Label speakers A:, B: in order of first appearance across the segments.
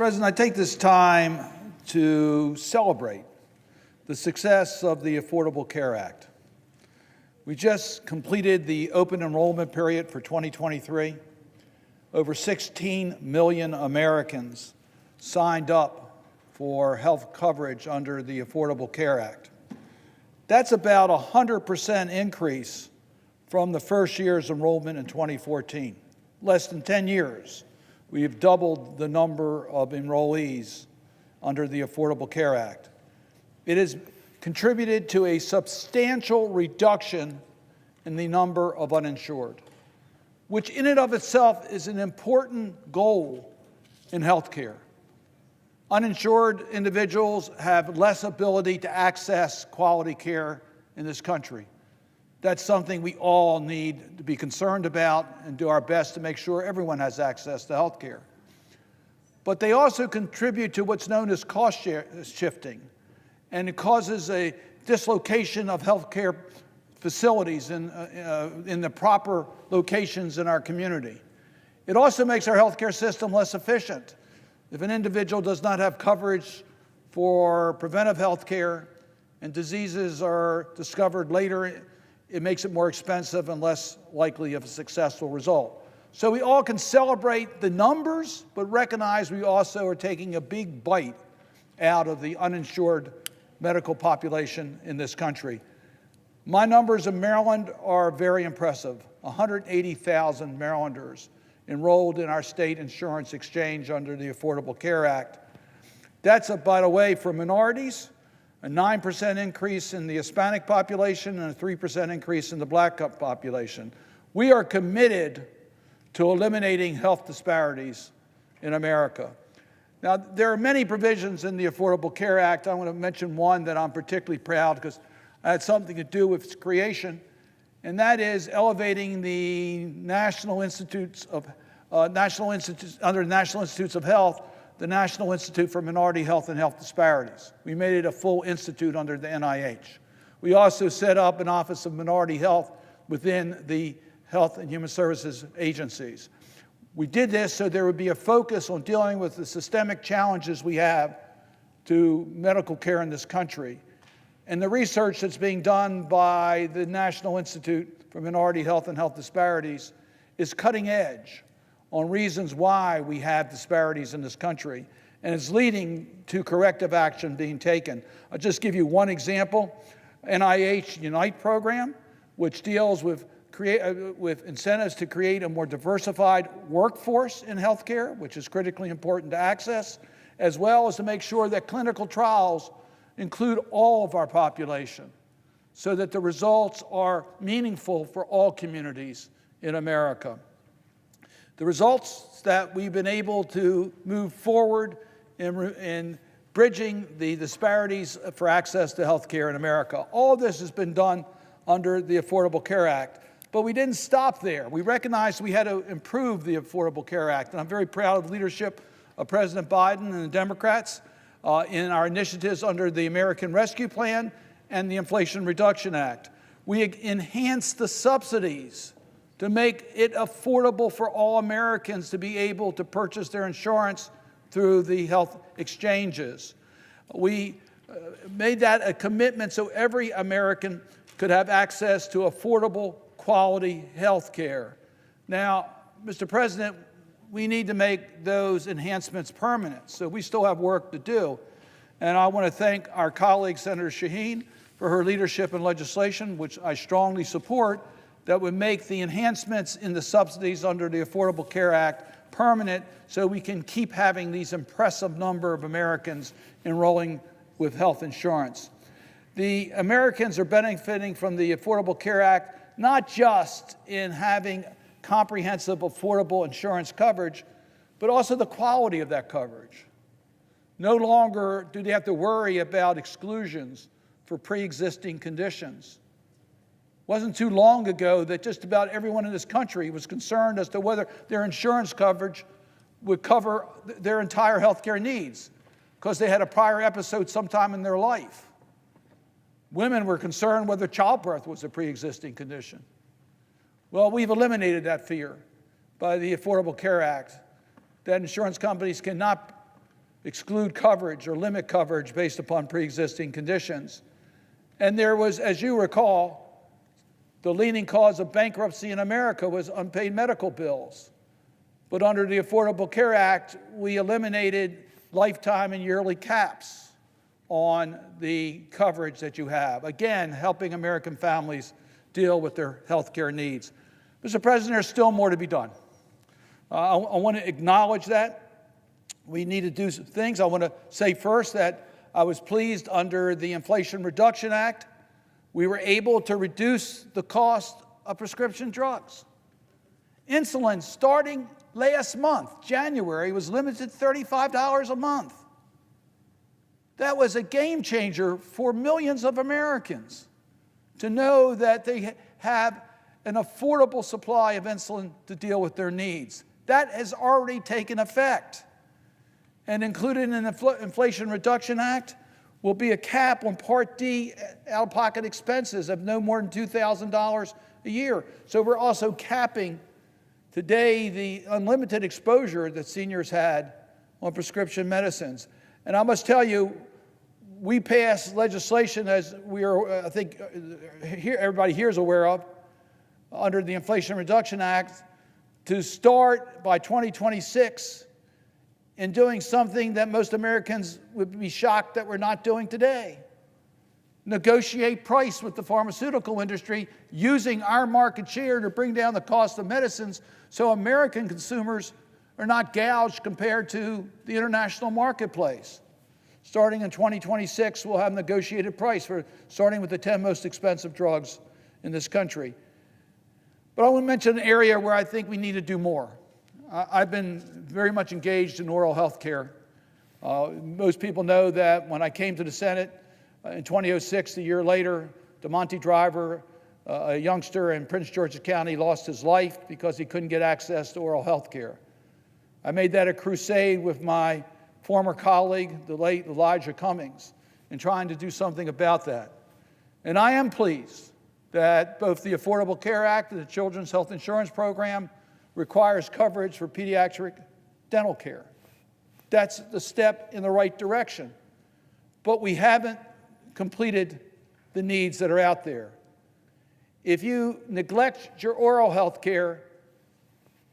A: President, I take this time to celebrate the success of the Affordable Care Act. We just completed the open enrollment period for 2023. Over 16 million Americans signed up for health coverage under the Affordable Care Act. That's about a 100% increase from the first year's enrollment in 2014. Less than 10 years, we have doubled the number of enrollees under the Affordable Care Act. It has contributed to a substantial reduction in the number of uninsured, which in and of itself is an important goal in healthcare. Uninsured individuals have less ability to access quality care in this country. That's something we all need to be concerned about and do our best to make sure everyone has access to health care. But they also contribute to what's known as cost shifting, and it causes a dislocation of health care facilities in the proper locations in our community. It also makes our healthcare system less efficient. If an individual does not have coverage for preventive health care and diseases are discovered later, it makes it more expensive and less likely of a successful result. So we all can celebrate the numbers, but recognize we also are taking a big bite out of the uninsured medical population in this country. My numbers in Maryland are very impressive. 180,000 Marylanders enrolled in our state insurance exchange under the Affordable Care Act. That's, by the way, for minorities, a 9% increase in the Hispanic population and a 3% increase in the Black population. We are committed to eliminating health disparities in America. Now, there are many provisions in the Affordable Care Act. I want to mention one that I'm particularly proud because I had something to do with its creation, and that is elevating the National Institutes of under the National Institutes of Health, the National Institute for Minority Health and Health Disparities. We made it a full institute under the NIH. We also set up an Office of Minority Health within the Health and Human Services agencies. We did this so there would be a focus on dealing with the systemic challenges we have to medical care in this country. And the research that's being done by the National Institute for Minority Health and Health Disparities is cutting edge on reasons why we have disparities in this country, and it's leading to corrective action being taken. I'll just give you one example. NIH Unite program, which deals with incentives to create a more diversified workforce in healthcare, which is critically important to access, as well as to make sure that clinical trials include all of our population so that the results are meaningful for all communities in America. The results that we've been able to move forward in bridging the disparities for access to health care in America. All of this has been done under the Affordable Care Act. But we didn't stop there. We recognized we had to improve the Affordable Care Act. And I'm very proud of the leadership of President Biden and the Democrats in our initiatives under the American Rescue Plan and the Inflation Reduction Act. We enhanced the subsidies to make it affordable for all Americans to be able to purchase their insurance through the health exchanges. We made that a commitment so every American could have access to affordable, quality health care. Now, Mr. President, we need to make those enhancements permanent, so we still have work to do. And I want to thank our colleague, Senator Shaheen, for her leadership in legislation, which I strongly support, that would make the enhancements in the subsidies under the Affordable Care Act permanent so we can keep having these impressive number of Americans enrolling with health insurance. The Americans are benefiting from the Affordable Care Act not just in having comprehensive, affordable insurance coverage, but also the quality of that coverage. No longer do they have to worry about exclusions for pre-existing conditions. It wasn't too long ago that just about everyone in this country was concerned as to whether their insurance coverage would cover their entire health care needs because they had a prior episode sometime in their life. Women were concerned whether childbirth was a pre-existing condition. Well, we've eliminated that fear by the Affordable Care Act, that insurance companies cannot exclude coverage or limit coverage based upon pre-existing conditions. And there was, as you recall, the leading cause of bankruptcy in America was unpaid medical bills. But under the Affordable Care Act, we eliminated lifetime and yearly caps on the coverage that you have, again, helping American families deal with their health care needs. Mr. President, there's still more to be done. I want to acknowledge that. We need to do some things. I want to say first that I was pleased under the Inflation Reduction Act, we were able to reduce the cost of prescription drugs. Insulin, starting last month, January, was limited to $35 a month. That was a game changer for millions of Americans to know that they have an affordable supply of insulin to deal with their needs. That has already taken effect. And included in the Inflation Reduction Act will be a cap on Part D out-of-pocket expenses of no more than $2,000 a year. So we're also capping today the unlimited exposure that seniors had on prescription medicines. And I must tell you, we passed legislation, as we are, I think everybody here is aware of, under the Inflation Reduction Act, to start by 2026 in doing something that most Americans would be shocked that we're not doing today. Negotiate price with the pharmaceutical industry using our market share to bring down the cost of medicines so American consumers are not gouged compared to the international marketplace. Starting in 2026, we'll have negotiated price for starting with the 10 most expensive drugs in this country. But I want to mention an area where I think we need to do more. I've been very much engaged in oral health care. Most people know that when I came to the Senate in 2006, a year later, DeMonte Driver, a youngster in Prince George's County, lost his life because he couldn't get access to oral health care. I made that a crusade with my former colleague, the late Elijah Cummings, in trying to do something about that. And I am pleased that both the Affordable Care Act and the Children's Health Insurance Program requires coverage for pediatric dental care. That's the step in the right direction. But we haven't completed the needs that are out there. If you neglect your oral health care,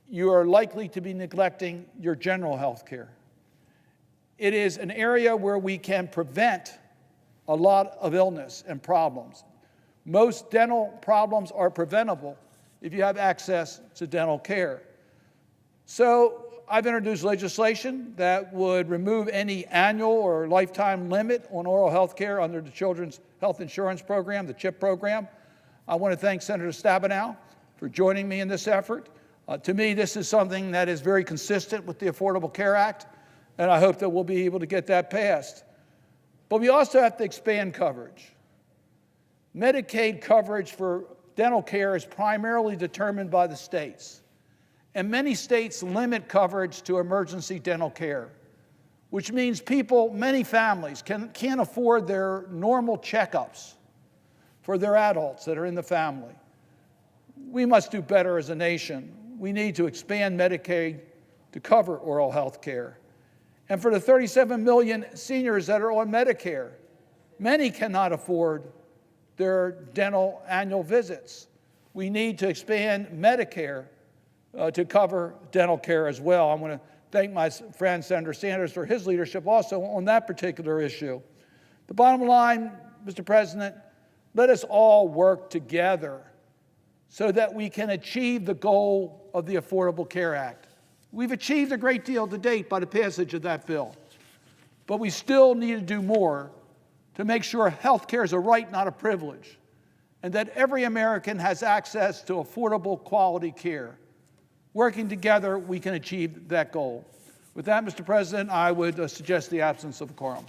A: you are likely to be neglecting your general health care. It is an area where we can prevent a lot of illness and problems. Most dental problems are preventable if you have access to dental care. So I've introduced legislation that would remove any annual or lifetime limit on oral health care under the Children's Health Insurance Program, the CHIP program. I want to thank Senator Stabenow for joining me in this effort. To me, this is something that is very consistent with the Affordable Care Act, and I hope that we'll be able to get that passed. But we also have to expand coverage. Medicaid coverage for dental care is primarily determined by the states. And many states limit coverage to emergency dental care, which means people, many families, can't afford their normal checkups for their adults that are in the family. We must do better as a nation. We need to expand Medicaid to cover oral health care. And for the 37 million seniors that are on Medicare, many cannot afford their dental annual visits. We need to expand Medicare to cover dental care as well. I want to thank my friend Senator Sanders for his leadership also on that particular issue. The bottom line, Mr. President, let us all work together so that we can achieve the goal of the Affordable Care Act. We've achieved a great deal to date by the passage of that bill, but we still need to do more to make sure health care is a right, not a privilege, and that every American has access to affordable, quality care. Working together, we can achieve that goal. With that, Mr. President, I would suggest the absence of a quorum.